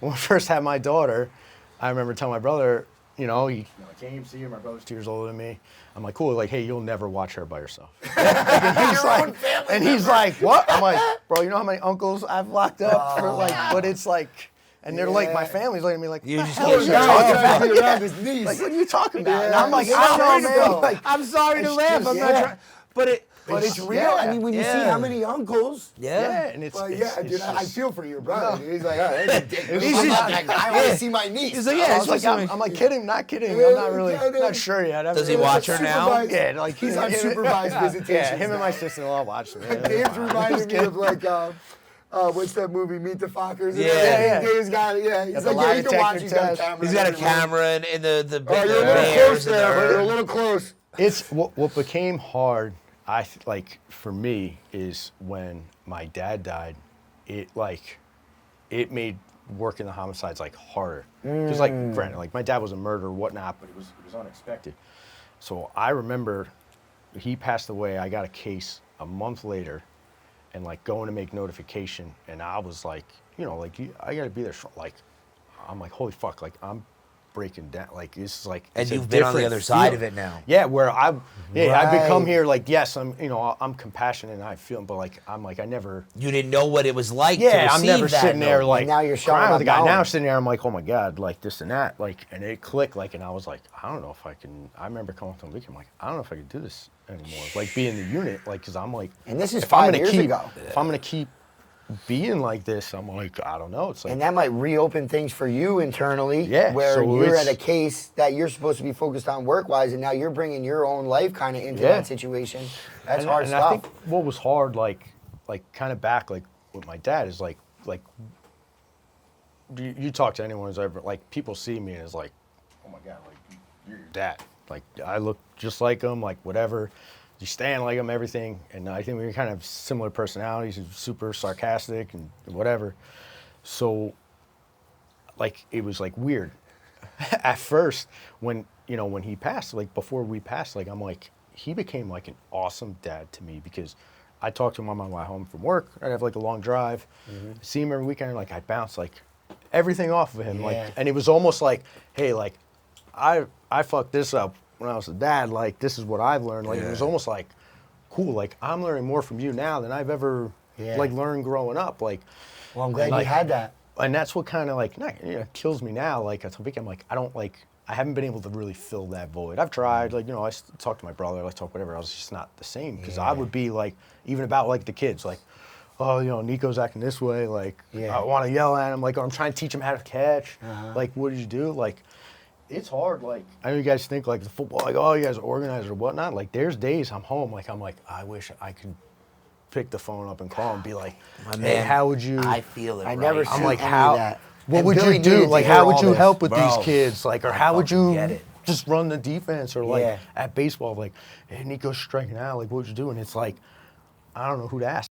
When I first had my daughter, I remember telling my brother, he came see her. My brother's 2 years older than me. I'm like, cool. Like, hey, you'll never watch her by yourself. And he's like, what? I'm like, bro, you know how many uncles I've locked up for but it's like, and they're like, my family's looking at me like, You just what are you talking about? Around his knees. Like, what are you talking about? Yeah. And I'm like, I don't know, man. Like, I'm sorry to laugh. just- I'm not trying. But it's real. Yeah. I mean, when you see how many uncles. yeah, and it's, Well, it's dude, I just- feel for your brother. Dude. He's like, all right, I want to see my niece. He's like, I was like, I'm like kidding, not kidding. I'm not really, not sure yet. Does he watch her now? Yeah, like He's on supervised visitations. Yeah, him and my sister-in-law watch me. Dave's reminded me of like, what's that movie, Meet the Fockers? Yeah. Dave's got it, yeah. He's the like, lie he can watch, detector he's got a test. camera. He's got a camera in the Oh, you're a little close there, but you're a little close. It's what became hard. For me is when my dad died. It made working the homicides like harder. Because granted, like my dad was a murderer, whatnot, but it was unexpected. So I remember he passed away. I got a case a month later, and like going to make notification, and I was like, I gotta be there. Like, I'm like, holy fuck, like I'm breaking down. Like it's like, And it's a you've been on the different other side feel. of it now. Yeah, where I've become Right. here. Like, yes, I'm compassionate and I feel, but like I never. You didn't know what it was like to Yeah, receive I'm never that sitting there note. like now you're showing crying with up the guy. Now knowing. I'm sitting there, I'm like, oh my god, like this and that, like, and it clicked, like, and I was like, I don't know if I can. I remember coming up to him, I'm like, I don't know if I can do this anymore. Like, be in the unit, like, because I'm like, And this is if I'm 5 gonna years keep, ago. if I'm gonna keep being like this, I'm like, I don't know. It's like, And that might reopen things for you internally, Yeah, where so you're it's- at a case that you're supposed to be focused on work-wise, and now you're bringing your own life kind of into Yeah. that situation. That's and, hard and stuff. I think what was hard, like kind of back, like with my dad, is like you talk to anyone who's ever, like, people see me and it's like, oh my god, like you're your dad. Like I look just like him, like whatever. You stand like him, everything. And I think we kind of have similar personalities. He's super sarcastic and whatever. So, like, it was like weird at first when he passed. Like before we passed, like I'm like, he became like an awesome dad to me because I talked to him on my way home from work. I'd have like a long drive, see him every weekend. Like I bounce like everything off of him. Yeah. Like, and it was almost like, hey, like I fucked this up when I was a dad. Like this is what I've learned. Like it was almost like, cool. Like I'm learning more from you now than I've ever like learned growing up. Like, Well, I'm glad like, you had that. and that's what kind of like kills me now. Like I tell Vicky, I'm like, I haven't been able to really fill that void. I've tried, like, I talk to my brother, I talk whatever. I was just not the same because I would be like, even about like the kids, like, oh, Nico's acting this way, like, I want to yell at him, like, I'm trying to teach him how to catch. Like, what did you do? Like, it's hard. Like, I know you guys think like the football, like, oh, you guys are organized or whatnot. Like, there's days I'm home, like, I wish I could pick the phone up and call and be like, My hey, man, how would you? I feel it. I right. never I'm see like, any how? of that. What And would Billy you needed do? to Like, hear how would all you this. help with Bro, these kids? Like, or I how would fucking you get it. just run the defense? Or like Yeah. at baseball, like, hey, Nico's striking out. Like, what would you do? And it's like, I don't know who to ask.